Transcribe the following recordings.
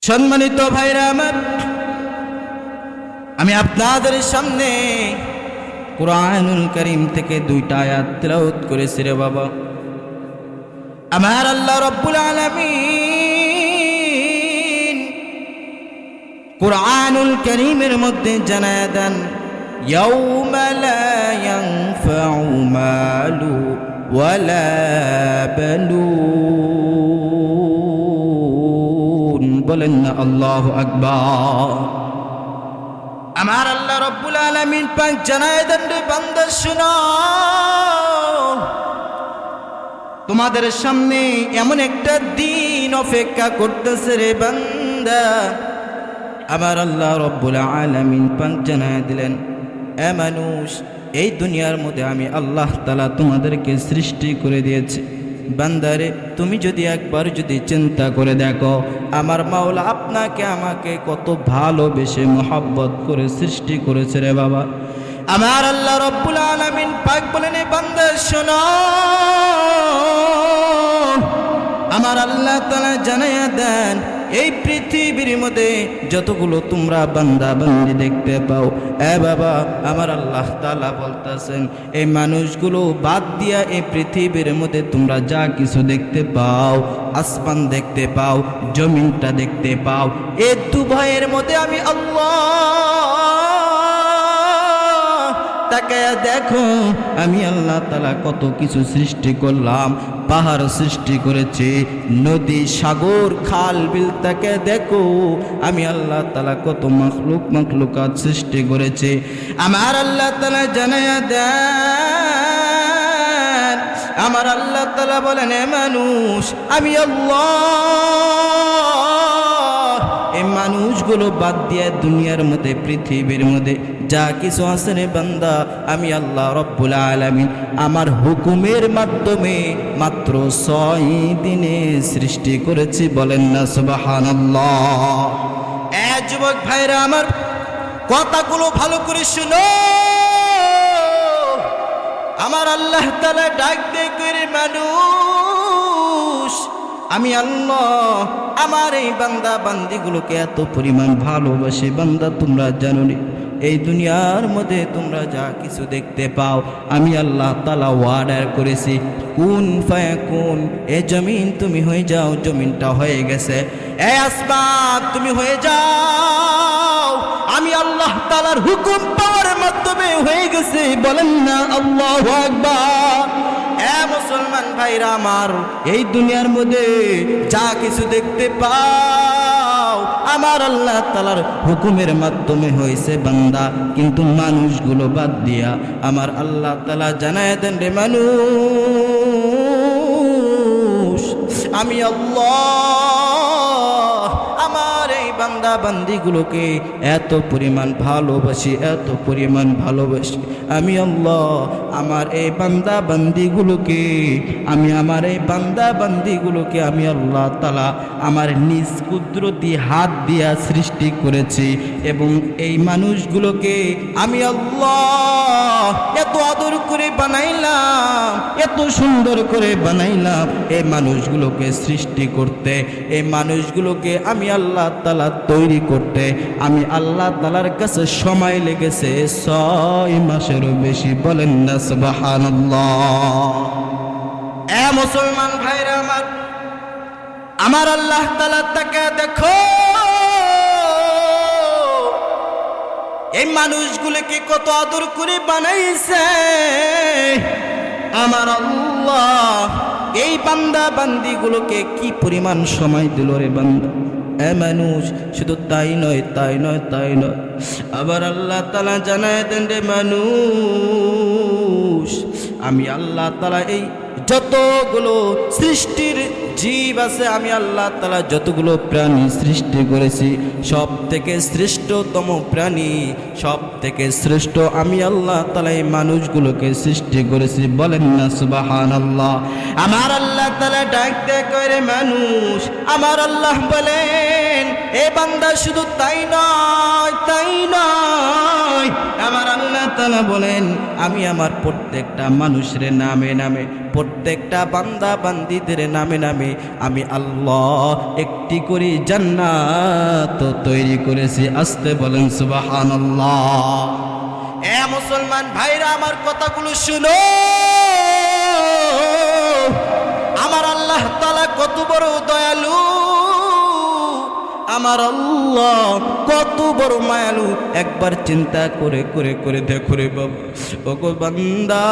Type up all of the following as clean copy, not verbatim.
সম্মানিত ভাইরা আমার, আমি আপনাদের সামনে কুরআনুল কারীম থেকে দুইটা আয়াত তেলাওয়াত করেছি রে বাবা। আমার আল্লাহ রাব্বুল আলামিন কুরআনুল কারীমের মধ্যে জানায় দেন, ইয়াউমা লা ইয়ানফাউ মালু ওয়ালা বানুন। বলেন না আল্লাহু আকবার। আমার আল্লাহ রাব্বুল আলামিন পাক জানায় দেন, রে বান্দা শুনো, তোমাদের সামনে এমন একটা দিন অপেক্ষা করতেছে রে বান্দা। আমার আল্লাহ রাব্বুল আলামিন পাক জানায় দিলেন, এ মানুষ, এই দুনিয়ার মধ্যে আমি আল্লাহ তাআলা তোমাদেরকে সৃষ্টি করে দিয়েছি। বান্দারে, তুমি যদি একবার যদি চিন্তা করে দেখো, আমার মাওলা আপনাকে আমাকে কত ভালোবেসে মহব্বত করে সৃষ্টি করেছে রে বাবা। আমার আল্লাহ রাব্বুল আলামিন পাক বলেন, এ বান্দা শোনো, আমার আল্লাহ তাআলা জানায়া দেন, এই পৃথিবীর মধ্যে যতগুলো তোমরা বান্দা বান্দি দেখতে পাও, এ বাবা, আমার আল্লাহ তাআলা বলতেছেন, এই মানুষগুলো বাদ দিয়া এই পৃথিবীর মধ্যে তোমরা যা কিছু দেখতে পাও, আসমান দেখতে পাও, জমিনটা দেখতে পাও, এই দুভয়ের মধ্যে আমি আল্লাহ তাকায়া দেখো, আমি আল্লাহ তাআলা কত কিছু সৃষ্টি করলাম। পাহাড় সৃষ্টি করেছি, নদী, সাগর, খাল, বিল, তাকে দেখো, আমি আল্লাহ তাআলা কত মাখলুকাত সৃষ্টি করেছে। আমার আল্লাহ তাআলা জানায়া দেন, আমার আল্লাহ তাআলা বলেন, এ মানুষ, আমি আল্লাহ এই মানুষগুলো বাদ দিয়ে দুনিয়ার মধ্যে, পৃথিবীর মধ্যে যা কিছু আছে রে বান্দা, আমি আল্লাহ রাব্বুল আলামিন আমার হুকুমের মাধ্যমে মাত্র 6 দিনে সৃষ্টি করেছি। বলেন না সুবহানাল্লাহ। এ যুবক ভাইরা আমার, কথাগুলো ভালো করে শুনো। আমার আল্লাহ তাআলা ডাক দিয়ে কইরে, মানুষ, আমি আল্লাহ আমার এই বান্দা বান্দিগুলোকে এত পরিমাণ ভালোবাসি। বান্দা, তোমরা জানো নি, এই দুনিয়ার মধ্যে তোমরা যা কিছু দেখতে পাও, আমি আল্লাহ তাআলা ওয়ার্ডার করেছি, কুন ফায়াকুন। এ জমিন তুমি হয়ে যাও, জমিনটা হয়ে গেছে। এ আসমান তুমি হয়ে যাও, আমি আল্লাহ তাআলার হুকুম পাওয়ার মাধ্যমে হয়ে গেছে। বলেন না আল্লাহু আকবার। এ মুসলমান ভাইরা আমার, এই দুনিয়ার মধ্যে যা কিছু দেখতে পাও, আমার আল্লাহ তাআলার হুকুমের মাধ্যমে হয়েছে বান্দা। কিন্তু মানুষগুলো বাদ দিয়া আমার আল্লাহ তাআলা জানায় দেন, রে মানুষ, আমি আল্লাহ আমার এই বান্দা বান্দিগুলোকে এত পরিমাণ ভালোবাসি, এত পরিমাণ ভালোবাসি। আমি আল্লাহ আমার এই বান্দা বান্দিগুলোকে, আমি আমার এই বান্দা বান্দিগুলোকে আমি আল্লাহ তাআলা আমার নিজ কুদরতি হাত দিয়া সৃষ্টি করেছি। এবং এই মানুষগুলোকে আমি আল্লাহ এত আদর করে বানাইলাম, এত সুন্দর করে বানাইলাম। এই মানুষগুলোকে সৃষ্টি করতে, এই মানুষগুলোকে আমি আল্লাহ তাআলা তৈরি করতে, আমি আল্লাহ তাআলার কাছে সময় লেগেছে 6 মাসেরও বেশি। বলেন না সুবহানাল্লাহ। এ মুসলমান ভাইরা আমার, আমার আল্লাহ তাআলা তাকে দেখো, এই মানুষগুলোকে কত আদর করে বানাইছে। আমার আল্লাহ এই বান্দা বান্দিগুলোকে কি পরিমাণ সময় দিল রে বান্দা। এ মানুষ, শুধু তাই নয়, তাই নয়, তাই নয়, আবার আল্লাহ তাআলা জানায় দেন, রে মানুষ, আমি আল্লাহ তাআলা এই যতগুলো সৃষ্টির জীব আছে, আমি আল্লাহ তাআলা যতগুলো প্রাণী সৃষ্টি করেছি, সব থেকে শ্রেষ্ঠতম প্রাণী, সব থেকে শ্রেষ্ঠ আমি আল্লাহ তাআলা এই মানুষগুলোকে সৃষ্টি করেছি। বলেন না সুবহানাল্লাহ। আমার আল্লাহ তাআলা ডাক দিয়ে কয়, রে মানুষ, আমার আল্লাহ বলেন, এ বান্দা, শুধু তাই নয়, তাই নয়, আমার আল্লাহ তাআলা বলেন আমি আমার প্রত্যেকটা মানুষের নামে নামে প্রত্যেকটা বান্দা বান্দীদের নামে নামে আমি আল্লাহ একটি করে জান্নাত তৈরি করেছি। আসতে বলেন সুবহানাল্লাহ। এ মুসলমান ভাইরা আমার কথাগুলো শুনো। আমার আল্লাহ তাআলা কত বড় দয়ালু, আমার আল্লাহ কত বড় মায়ালু। একবার চিন্তা করে করে করে দেখো রে বাবা, ওগো বান্দা,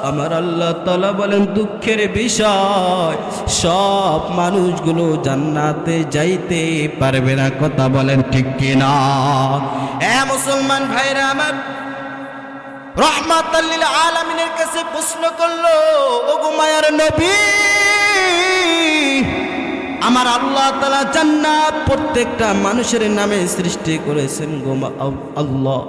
আমার আল্লাহ তাআলা বলেন দুঃখের বিষয় সব মানুষগুলো জান্নাতে যাইতে পারবে না। কথা বলেন ঠিক কিনা? এ মুসলমান ভাইরা আমার, রাহমাতাল লিল আলামিনের কাছে প্রশ্ন করলো, ওগো মায়ার নবী, আমার আল্লাহ তাআলা জান্নাত প্রত্যেকটা মানুষের নামে সৃষ্টি করেছেন গো আল্লাহ।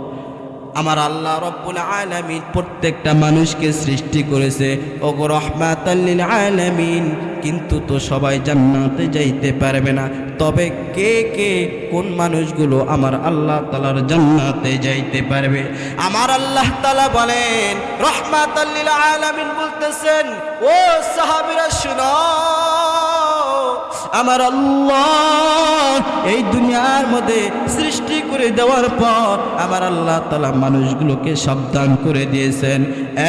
আমার আল্লাহ রব্বুল আলামিন প্রত্যেকটা মানুষকে সৃষ্টি করেছে ওগো রাহমাতাল লিল আলামিন, কিন্তু তো সবাই জান্নাতে যাইতে পারবে না। তবে কে কে কোন মানুষগুলো আমার আল্লাহ তাআলার জান্নাতে যাইতে পারবে? আমার আল্লাহ তাআলা বলেন, রাহমাতাল লিল আলামিন বলতেছেন, ও সাহাবীরা শুনো, আমার আল্লাহ এই দুনিয়ার মধ্যে সৃষ্টি করে দেওয়ার পর আমার আল্লাহ তাআলা মানুষগুলোকে সাবধান করে দিয়েছেন,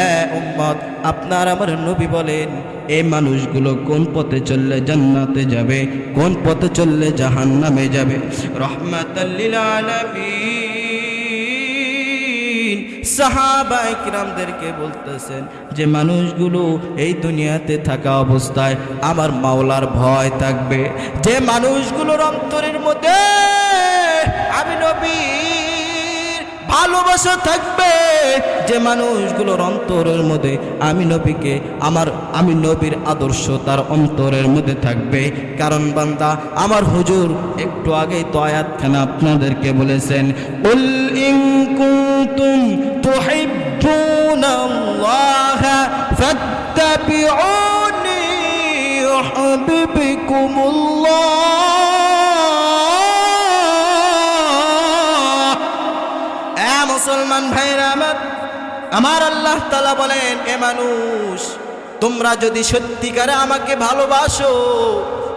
এ উম্মত, আপনার আমার নবী বলেন এই মানুষগুলো কোন পথে চললে জান্নাতে যাবে, কোন পথে চললে জাহান্নামে যাবে। রাহমাতাল লিল আলামিন সাহাবায়ে কিরামদেরকে বলতেছেন যে মানুষগুলো এই দুনিয়াতে থাকা অবস্থায় আমার মাওলার ভয় থাকবে, যে মানুষগুলোর অন্তরের মধ্যে আমি নবীর ভালোবাসা থাকবে, যে মানুষগুলোর অন্তরের মধ্যে আমি নবীকে আমি নবীর আদর্শ তার অন্তরের মধ্যে থাকবে। কারণ বান্দা আমার হুজুর একটু আগেই তো আয়াতখানা আপনাদেরকে বলেছেন, উল ইন কুনতুম তুহিব্বুনাল্লাহা ফাত্তাবিউনি ইউহিব্বুকুমুল্লাহ। এ মুসলমান ভাইরা আমার আল্লাহ তাআলা বলেন, এ মানুষ, তোমরা যদি সত্যিকারে আমাকে ভালোবাসো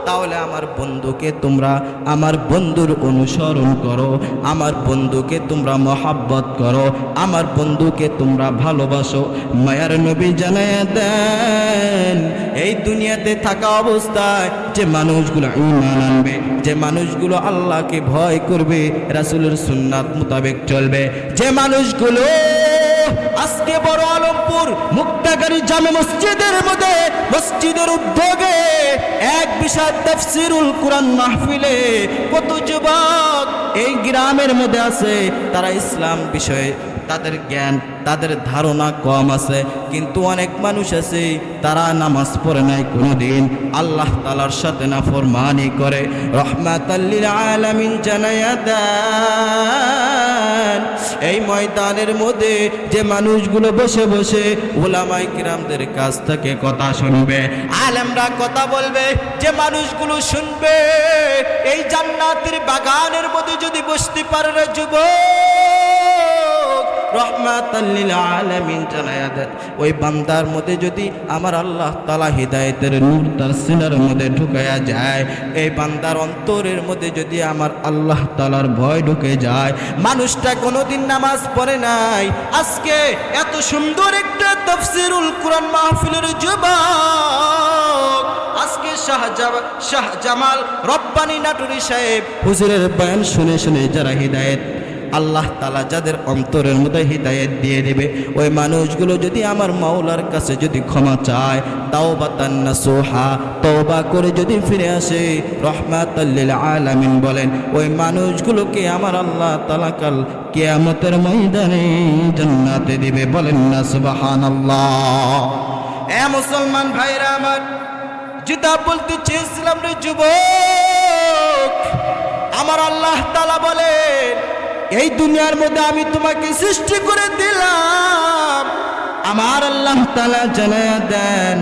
তাহলে আমার বন্ধুকে তোমরা আমার বন্ধুর অনুসরণ করো, আমার বন্ধুকে তোমরা মহব্বত করো, আমার বন্ধুকে তোমরা ভালোবাসো। মায়ার নবী জানায়া দেন, এই দুনিয়াতে থাকা অবস্থায় যে মানুষগুলো ঈমান আনবে, যে মানুষগুলো আল্লাহকে ভয় করবে, রাসূলের সুন্নাত মোতাবেক চলবে, যে মানুষগুলো আজকে বড় আলমপুর মুক্তাগারী জামে মসজিদের মধ্যে মসজিদের উদ্যোগে এক বিশাল তাফসীরুল কুরআন মাহফিলে কত যুবক এই গ্রামের মধ্যে আছে, তারা ইসলাম বিষয়ে তাদের জ্ঞান তাদের ধারণা কম আছে, কিন্তু অনেক মানুষ আছে তারা নামাজ পড়ে নাই কোনোদিন, আল্লাহ তাআলার সাথে নাফরমানি করে। রাহমাতাল লিল আলামিন জানায়া দেন, এই ময়দানের মধ্যে যে মানুষগুলো বসে বসে উলামায়ে কিরামদের কাছ থেকে কথা শুনবে, আলেমরা কথা বলবে, যে মানুষগুলো শুনবে, এই জান্নাতের বাগানের মধ্যে যদি বসতে পারে রে যুবক, রাহমাতাল লিল আলামিন জানায়া দেন, ওই বান্দার মধ্যে যদি আমার আল্লাহ তাআলা হিদায়াতের নূর তার সিনার মধ্যে ঢুকায়া যায়, এই বান্দার অন্তরের মধ্যে যদি আমার আল্লাহ তাআলার ভয় ঢুকে যায়, মানুষটা কোনোদিন নামাজ পড়ে নাই, আজকে এত সুন্দর একটা তাফসীরুল কুরআন মাহফিলের যুবক, আজকে শাহ জামাল রব্বানী নাটুরি সাহেব হুজুরের বয়ান শুনে শুনে যারা হিদায়াত আল্লাহ তাআলা যাদের অন্তরের মধ্যে হিদায়াত দিয়ে দেবে, ওই মানুষগুলো যদি আমার মাওলার কাছে যদি ক্ষমা চায়, তাওবাতান নাসুহা, তওবা করে যদি ফিরে আসে, রাহমাতাল লিল আলামিন বলেন ওই মানুষগুলোকে আমার আল্লাহ তাআলা কাল কিয়ামতের ময়দানে জান্নাতে দিবে। বলেন না সুবহানাল্লাহ। এ মুসলমান ভাইরা আমার, যেটা বলতে চেয়েছিলাম রে যুবক, আমার আল্লাহ তাআলা বলেন এই দুনিয়ার মধ্যে আমি তোমাকে সৃষ্টি করে দিলাম। আমার আল্লাহ তাআলা জানায়া দেন,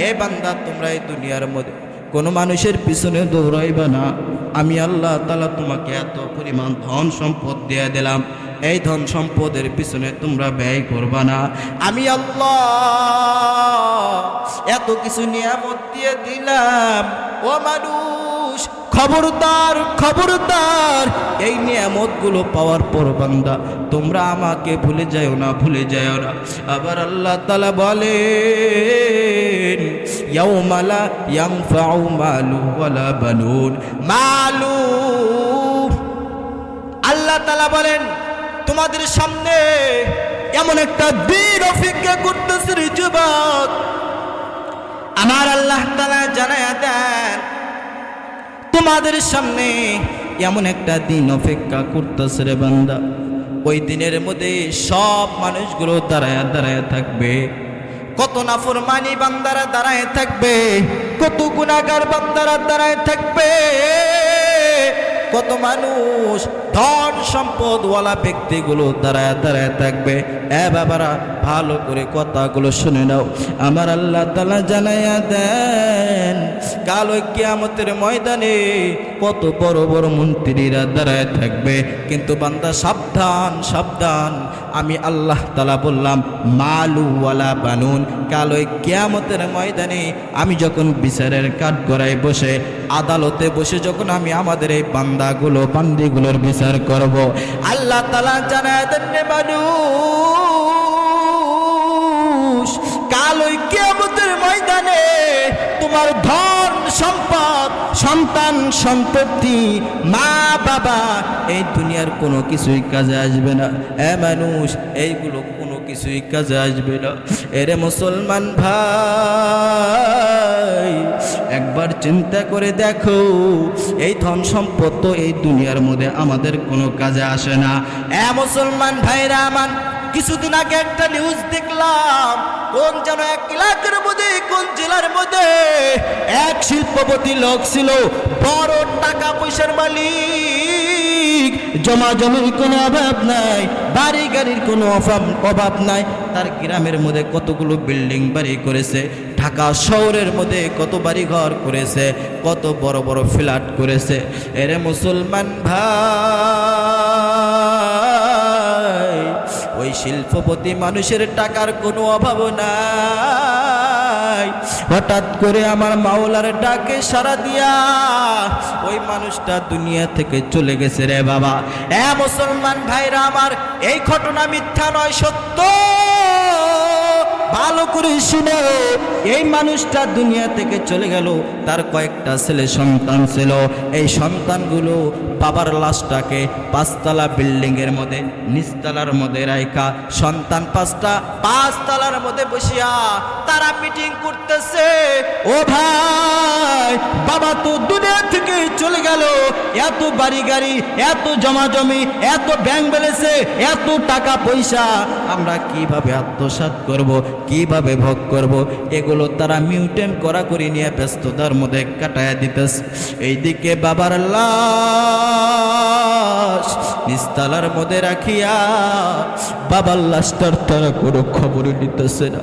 এ বান্দা তোমরা এই দুনিয়ার মধ্যে কোনো মানুষের পিছনে দৌড়াইবা না, আমি আল্লাহ তাআলা তোমাকে এত পরিমাণ ধন সম্পদ দিয়ে দিলাম, এই ধন সম্পদের পিছনে তোমরা ব্যয় করবা না। আমি আল্লাহ এত কিছু নিয়ামত দিয়ে দিলাম, ও মানুষ খবরদার খবরদার, এই নিয়ামতগুলো পাওয়ার পর বান্দা তোমরা আমাকে ভুলে যাও না, ভুলে যাও না। আবার আল্লাহ তাআলা বলেন ইয়াউমা লা ইয়ানফাউ মালু ওয়ালা বানুন। মালু, আল্লাহ তাআলা বলেন তোমাদের সামনে এমন একটা দিন অপেক্ষা করতেছে রে যুবক, আমার আল্লাহ তাআলা জানায়া দেন তোমাদের সামনে এমন একটা দিন অপেক্ষা করতেছে রে বান্দা, ওই দিনের মধ্যে সব মানুষগুলো দাঁড়ায়া দাঁড়ায়া থাকবে। কত নাফরমানি বান্দারা দাঁড়ায় থাকবে, কত গুনাহগার বান্দারা দাঁড়ায় থাকবে, কত মানুষ ধন সম্পদওয়ালা ব্যক্তিগুলো দাঁড়ায় দাঁড়ায় থাকবে। এ বাবারা ভালো করে কথাগুলো শুনে নাও, আমার আল্লাহ তাআলা জানাইয়া দেন কাল ওই কিয়ামতের ময়দানে কত বড় বড় মন্ত্রীরা দাঁড়ায় থাকবে, কিন্তু বান্দা সাবধান সাবধান, আমি আল্লাহ তাআলা বললাম মালু ওয়ালা বানুন। কাল ওই কিয়ামতের ময়দানে আমি যখন বিচারের কাঠগড়ায় বসে, আদালতে বসে যখন আমি আমাদের এই বান্দাগুলো বান্দিগুলোর বিচার করব, আল্লাহ তাআলা জানায় দেন মানুষ কাল ওই কিয়ামতের ময়দানে তোমার ধন সম্পদ, সন্তান সম্পত্তি, মা বাবা, এই দুনিয়ার কোনো কিছুই কাজে আসবে না। এ মানুষ এইগুলো কোনো কিছুই কাজে আসবে না। এরে মুসলমান ভাই একবার চিন্তা করে দেখো, এই ধন সম্পদ তো এই দুনিয়ার মধ্যে আমাদের কোনো কাজে আসে না। এ মুসলমান ভাইরা আমার, কিছুদিন আগে একটা নিউজ দেখলাম, কোন যেন এক এলাকার মধ্যে, কোন জেলার মধ্যে এক শিল্পপতি লোক ছিল, বড় টাকা পয়সার মালিক, জমা জমির কোনো অভাব নাই, বাড়ি গাড়ির কোনো অভাব নাই। তার গ্রামের মধ্যে কতগুলো বিল্ডিং বাড়ি করেছে, ঢাকা শহরের মধ্যে কত বাড়ি ঘর করেছে, কত বড় বড় ফ্ল্যাট করেছে। এরে মুসলমান ভাই, ওই শিল্পপতি মানুষের টাকার কোনো অভাব নাই। হঠাৎ করে আমার মাওলার ডাকে সাড়া দিয়া ওই মানুষটা দুনিয়া থেকে চলে গেছে রে বাবা। এ মুসলমান ভাইরা আমার, এই ঘটনা মিথ্যা নয়, সত্য। ভালো করে শুনে, এই মানুষটা দুনিয়া থেকে চলে গেল, তার কয়েকটা ছেলে সন্তান ছিল। এই সন্তানগুলো বাবার লাশটাকে পাঁচতলা বিল্ডিংয়ের মধ্যে, নিচতলার মধ্যে রাইখা, সন্তান পাঁচতলার মধ্যে বসিয়া তারা মিটিং করতেছে। ও ভাই, বাবা তো দুনিয়া থেকে চলে গেল, এত বাড়ি গাড়ি, এত জমা জমি, এত ব্যাংক ব্যালেন্সে এত টাকা পয়সা আমরা কিভাবে আত্মসাৎ করব, কিভাবে ভোগ করব, এগুলো তারা মিউটেন করা করে নিয়ে ব্যস্ততার মধ্যে কাটায়া দিতেছে। এইদিকে বাবার লাশ নিস্তালার মধ্যে রাখিয়া বাবার লাশটার তারা কোনো খবর নিতেছে না।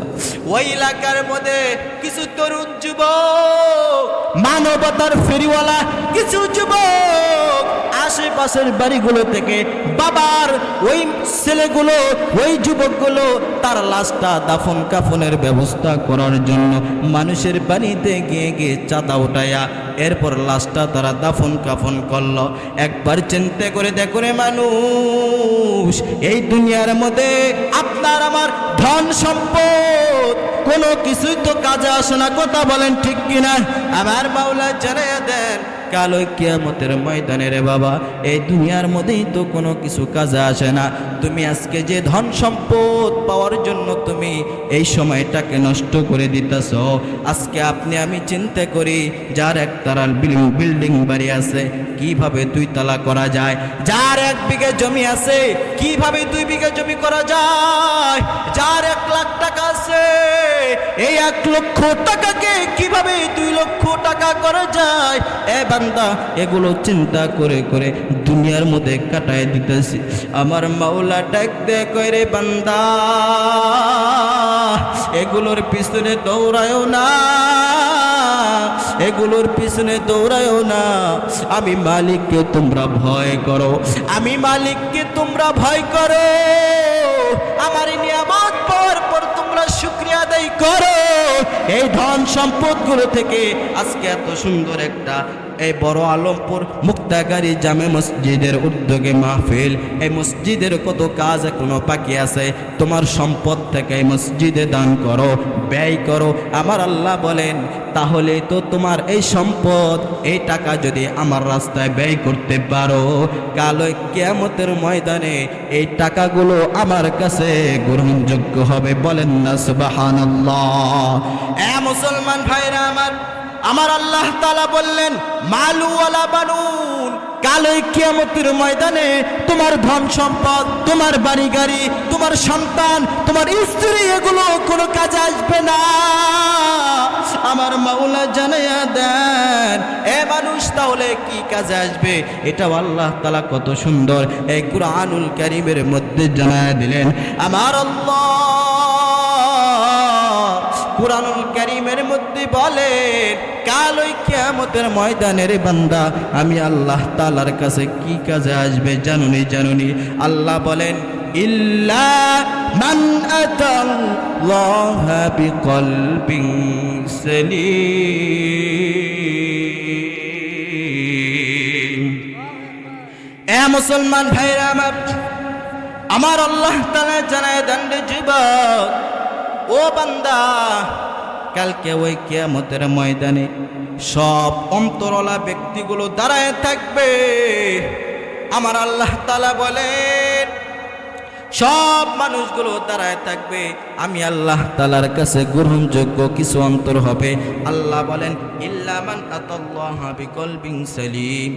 ওই এলাকার মধ্যে কিছু তরুণ যুবক, মানবতার ফেরিওয়ালা কিছু যুবক আশেপাশের বাড়িগুলো থেকে বাবার ওই ছেলেগুলো, ওই যুবকগুলো তার লাশটা দাফন কাফনের ব্যবস্থা করার জন্য মানুষের বাড়িতে গিয়ে গিয়ে চাঁদা উঠাইয়া এরপর লাশটা তারা দাফন কাফন করলো। একবার চিন্তা করে দেখো রে মানুষ, এই দুনিয়ার মধ্যে আপনার আমার ধন সম্পদ কোনো কিছুই তো কাজে আসে না, কথা বলেন ঠিক কিনা? আমার মাওলা জানাইয়া দেন কাল ওই কিয়ামতের ময়দানে রে বাবা, এই দুনিয়ার মধ্যেই তো কোনো কিছু কাজে আসে না। তুমি আজকে যে ধন সম্পদ পাওয়ার জন্য তুমি এই সময়টাকে নষ্ট করে দিতেছ, আজকে আপনি আমি চিন্তা করি, যার একতলার বিল্ডিং বাড়ি আছে কিভাবে 2 তলা করা যায়, যার 1 বিঘা জমি আছে কিভাবে 2 বিঘা জমি করা যায়, যার 1 লাখ টাকা আছে এই 1 লক্ষ টাকাকে কিভাবে 2 লক্ষ টাকা করা যায়। বান্দা এগুলো চিন্তা করে করে দুনিয়ার মধ্যে কাটায় দিতেছি। আমার মাওলা ডাক দে কইরে বান্দা, এগুলোর পিছনে দৌড়ায়ও না, এগুলোর পিছনে দৌড়ায়ও না। আমি মালিককে তোমরা ভয় করো, আমি মালিককে তোমরা ভয় করো। আমার নিয়ামত পাওয়ার পর তোমরা শুকরিয়া আদায় করো। এই ধন সম্পদগুলো থেকে আজকে এত সুন্দর একটা এই বড় আলমপুর মুক্তাগারী জামে মসজিদের উদ্যোগে মাহফিল, এই মসজিদের কত কাজ এখনো বাকি আছে। তোমার সম্পদ থেকে এই মসজিদে দান করো, ব্যয় করো। আমার আল্লাহ বলেন তাহলে তো তোমার এই সম্পদ, এই টাকা যদি আমার রাস্তায় ব্যয় করতে পারো, কাল ওই কিয়ামতের ময়দানে এই টাকাগুলো আমার কাছে গ্রহণযোগ্য হবে। বলেন না সুবহানাল্লাহ। মুসলমান ভাইরা আমার আল্লাহ তাআলা বললেন মালু ওয়ালা বানুন, কাল ওই কিয়ামতের ময়দানে তোমার ধন সম্পদ, তোমার বাড়ি গাড়ি, তোমার সন্তান, তোমার স্ত্রী এগুলো কোনো কাজে আসবে না। আমার মাওলা জানাইয়া দেন এ মানুষ তাহলে কি কাজে আসবে? এটাও আল্লাহ তাআলা কত সুন্দর এই কুরআনুল কারীমের মধ্যে জানাইয়া দিলেন। আমার আল্লাহ কুরআনুল কারীমের মধ্যে বলেন কাল ওই কিয়ামতের ময়দানের বান্দা আমি আল্লাহ তাআলার কাছে কি কাজে আসবে জানুনি? আল্লাহ বলেন ইল্লা মান আতাল্লাহা বিকলবিন সালিম। এ মুসলমান ভাইরা আমার আল্লাহ তাআলা জানায় দেন রে যুবক, ও বান্দা, কালকে ওই কিয়ামতের ময়দানে সব অন্তরওয়ালা ব্যক্তিগুলো দাঁড়ায় থাকবে। আমার আল্লাহ তাআলা বলেন সব মানুষগুলো দাঁড়ায় থাকবে, আমি আল্লাহ তাআলার কাছে গ্রহণযোগ্য কিছু অন্তর হবে। আল্লাহ বলেন ইল্লা মান আতাল্লাহা বিকলবিন সালিম,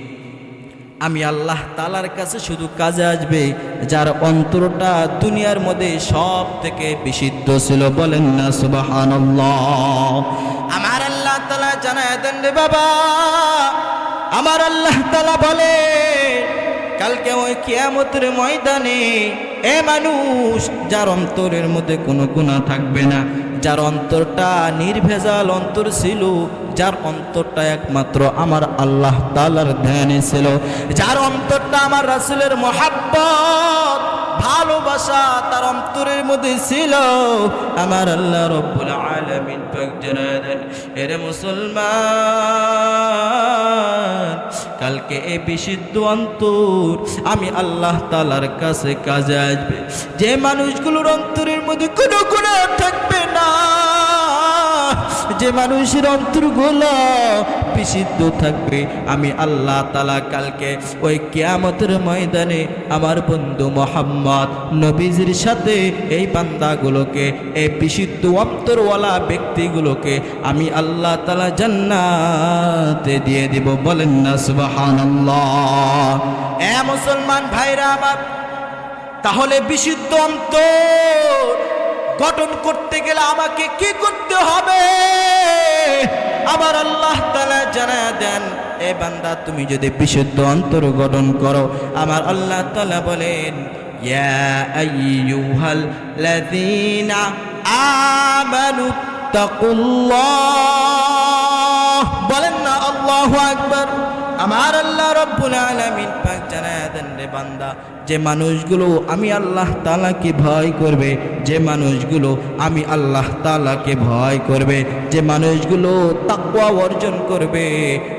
আমি আল্লাহ তাআলার কাছে শুধু কাজে আসবে যার অন্তরটা দুনিয়ার মধ্যে সব থেকে বিশুদ্ধ ছিল। বলেন না সুবহানাল্লাহ। আমার আল্লাহ তাআলা জানায় দেন রে বাবা, আমার আল্লাহ তাআলা বলে কালকে ওই কিয়ামতের ময়দানে এ মানুষ যার অন্তরের মধ্যে কোনো গুনাহ থাকবে না, যার অন্তরটা নির্ভেজাল অন্তর ছিল, যার অন্তরটা একমাত্র আমার আল্লাহ তাআলার ধ্যানে ছিল, যার অন্তরটা আমার রাসূলের মহব্বত ভালোবাসা তার অন্তরের মধ্যে ছিল, আমার আল্লাহ রব্বুল আলামিন পাক জানায় দেন এরে মুসলমান, কালকে এই বিশুদ্ধ অন্তর আমি আল্লাহ তাআলার কাছে কাজে আসবে যে মানুষগুলোর অন্তরের মধ্যে কোনো গুনাহ থাকবে না, যে মানুষের অন্তরগুলো বিশুদ্ধ থাকবে। আমি আল্লাহ তাআলা কালকে ওই কিয়ামতের ময়দানে আমার বন্ধু মুহাম্মদ নবীজির সাথে এই বান্দাগুলোকে, এই বিশুদ্ধ অন্তরওয়ালা ব্যক্তিগুলোকে আমি আল্লাহ তাআলা জান্নাতে দিয়ে দিব। বলেন না সুবহানাল্লাহ। এ মুসলমান ভাইরা আমার, তাহলে বিশুদ্ধ অন্তর গঠন করতে গেলে আমাকে কি করতে হবে? আমার আল্লাহ তাআলা জানায়া দেন এ বান্দা, তুমি যদি বিশুদ্ধ অন্তর গঠন করো, আমার আল্লাহ তাআলা বলেন ইয়া আইয়ুহাল্লাযীনা আমানু তাকুল্লাহ। বলেন না আল্লাহু আকবার। আমার আল্লাহ রব্বুল আলামিন পাক জানায়া দেন রে বান্দা, যে মানুষগুলো আমি আল্লাহ তাআলাকে ভয় করবে, যে মানুষগুলো আমি আল্লাহ তাআলাকে ভয় করবে, যে মানুষগুলো তাকওয়া অর্জন করবে,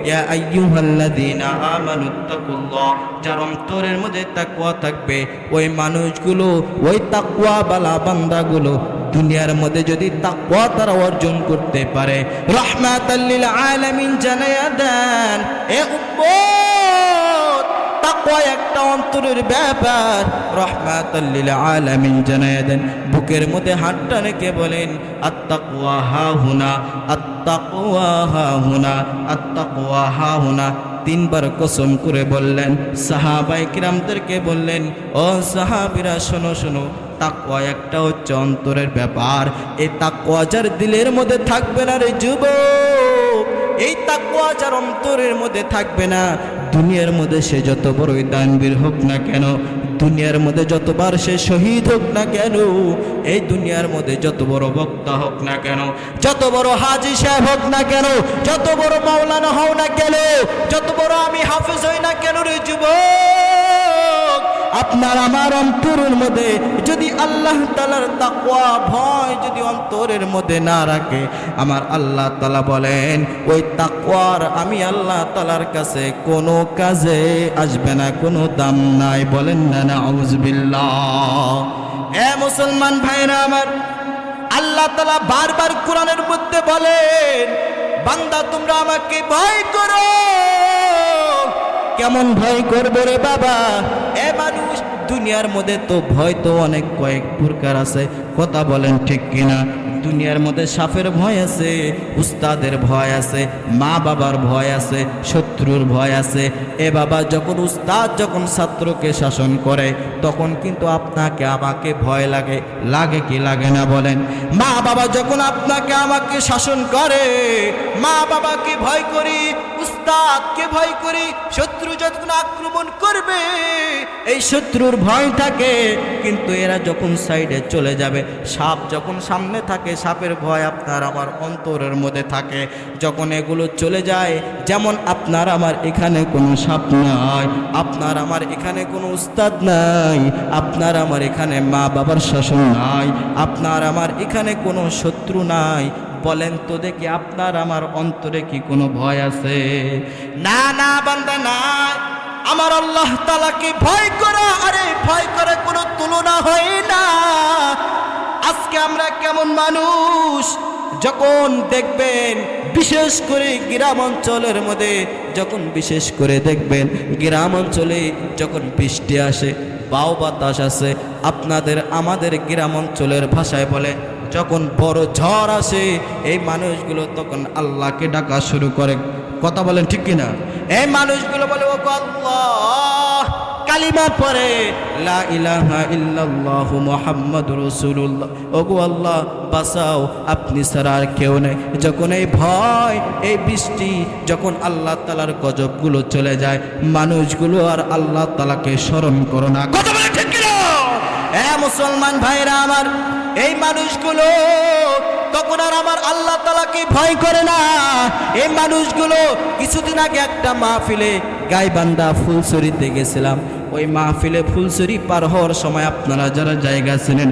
ইয়া আইয়ুহাল্লাযীনা আমানুত্তাকুল্লাহ, যার অন্তরের মধ্যে তাকওয়া থাকবে, ওই মানুষগুলো, ওই তাকওয়া বালা বান্দাগুলো দুনিয়ার মধ্যে যদি তাকওয়া তারা অর্জন করতে পারে, রাহমাতাল লিল আলামিন জানায়া দেন এ উম্মত, তাকওয়া একটা অন্তরের ব্যাপার। রাহমাতাল লিল আলামিন জানায়া দেন, বুকের মধ্যে হাতটা রেখে বলেন আত্তাকওয়া হাহুনা, আত্তাকওয়া হাহুনা, আত্তাকওয়া হাহুনা। তিনবার কসম করে বললেন, সাহাবায়ে কিরামদেরকে বললেন, ও সাহাবীরা শোনো শোনো, তাকওয়া একটা হচ্ছে অন্তরের ব্যাপার। এই তাকওয়া যার দিলের মধ্যে থাকবে না রে যুবক, এই তাকওয়া যার অন্তরের মধ্যে থাকবে না, দুনিয়ার মধ্যে সে যত বড়ই দানবীর হোক না কেন, দুনিয়ার মধ্যে যতবার সে শহীদ হোক না কেন, এই দুনিয়ার মধ্যে যত বড় বক্তা হোক না কেন, যত বড় হাজী সাহেব হোক না কেন, যত বড় মাওলানা হও না কেন, যত বড় আমি হাফেজ হই না কেন রে যুবক, আপনার আমার অন্তরের মধ্যে যদি আল্লাহ তাআলার তাকওয়া ভয় যদি অন্তরের মধ্যে না রাখে, আমার আল্লাহ তাআলা বলেন ওই তাকওয়ার আমি আল্লাহ তাআলার কাছে কোনো কাজে আসবে না, কোনো দাম নাই। বলেন না নাউযুবিল্লাহ। এ মুসলমান ভাইরা আমার, আল্লাহ তাআলা বারবার কোরআনের মধ্যে বলেন বান্দা তোমরা আমাকে ভয় করো। কেমন ভয় করবো রে বাবা? এ মানুষ, দুনিয়ার মধ্যে তো ভয় তো অনেক কয়েক প্রকার আছে, কথা বলেন ঠিক কিনা? দুনিয়ার মধ্যে সাপের ভয় আছে, উস্তাদের ভয় আছে, মা বাবার ভয় আছে, শত্রুর ভয় আছে। এ বাবা, যখন উস্তাদ যখন ছাত্রকে শাসন করে তখন কিন্তু আপনাকে আমাকে ভয় লাগে, লাগে কি লাগে না বলেন? মা বাবা যখন আপনাকে আমাকে শাসন করে, মা বাবাকে ভয় করি, উস্তাদকে ভয় করি। শত্রু যখন আক্রমণ করবে এই শত্রুর ভয় থাকে, কিন্তু এরা যখন সাইডে চলে যাবে, সাপ যখন সামনে থাকে সাপের ভয় আপনার আমার অন্তরের মধ্যে থাকে। যখন এগুলো চলে যায়, যেমন আপনার আমার এখানে কোনো সাপ নাই, আপনার আমার এখানে কোনো উস্তাদ নাই, আপনার আমার এখানে মা বাবার শাসন নাই, আপনার আমার এখানে কোনো শত্রু নাই, বলেন তো দেখি আপনার আমার অন্তরে কি কোনো ভয় আছে? না না বান্দা, না। আমার আল্লাহ তাআলাকে ভয় করা, আরে ভয় করে কোনো তুলনা হয় না। আজকে আমরা কেমন মানুষ, যখন দেখবেন বিশেষ করে গ্রাম অঞ্চলের মধ্যে, যখন বিশেষ করে দেখবেন গ্রাম অঞ্চলে যখন বৃষ্টি আসে, বাও বাতাস আসে, আপনাদের আমাদের গ্রাম অঞ্চলের ভাষায় বলে যখন বড় ঝড় আসে, এই মানুষগুলো তখন আল্লাহকে ডাকা শুরু করে। কথা বলেন ঠিক কিনা? এই মানুষগুলো বলে ও আল্লাহ, কালিমা পড়ে লা ইলাহা ইল্লাল্লাহু মুহাম্মাদুর রাসূলুল্লাহ, ওগো আল্লাহ বাঁচাও, আপনি ছাড়া আর কেউ নেই। যখন এই ভয়, এই বৃষ্টি, যখন আল্লাহ তাআলার গজবগুলো চলে যায়, মানুষগুলো আর আল্লাহ তাআলাকে স্মরণ করো না। কথা বলেন ঠিক কিনা? মুসলমান ভাইরা আমার, এই মানুষগুলো তখন আর আমার আল্লাহ তাআলাকে ভয় করে না। এই মানুষগুলো কিছুদিন আগে একটা মাহফিলে গাইবান্ধা ফুলছড়িতে গেছিলাম। ওই মাহফিলে ফুলছড়ি পার হওয়ার সময় আপনারা যারা জায়গা ছিলেন,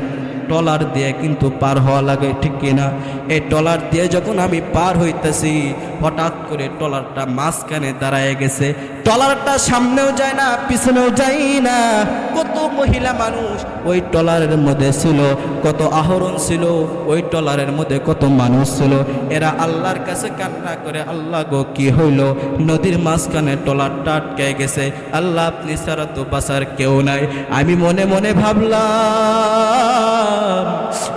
ট্রলার দিয়ে কিন্তু পার হওয়া লাগে, ঠিক কিনা? এই ট্রলার দিয়ে যখন আমি পার হইতেছি, হঠাৎ করে ট্রলারটা মাঝখানে দাঁড়ায় গেছে। ট্রলারটা সামনেও যায় না, পিছনেও যায় না। কত মহিলা মানুষ ওই ট্রলারের মধ্যে ছিল, কত আহরণ ছিল ওই ট্রলারের মধ্যে, কত মানুষ ছিল। এরা আল্লাহর কাছে কান্না করে, আল্লাহ গো কি হইল, নদীর মাঝখানে ট্রলারটা আটকে গেছে, আল্লাহ আপনি ছাড়া তো বাঁচার কেউ নাই। আমি মনে মনে ভাবলাম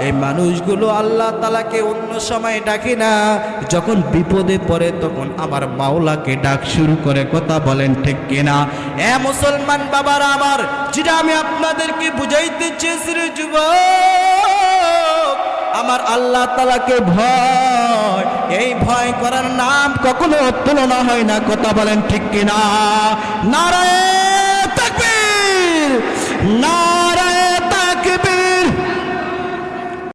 এই মানুষগুলো আল্লাহ তাআলাকে অন্য সময় ডাকে না, যখন বিপদে পড়ে তখন আমার মাওলাকে ডাক শুরু করে। কথা বলেন ঠিক কিনা? এ মুসলমান বাবারা আমার, যেটা আমি আপনাদেরকে বুঝাইতে চেয়েছি রে যুবক, আমার আল্লাহ তাআলাকে ভয়, এই ভয় করার নাম কখনো তুলনা হয় না। কথা বলেন ঠিক কিনা? নারায়ে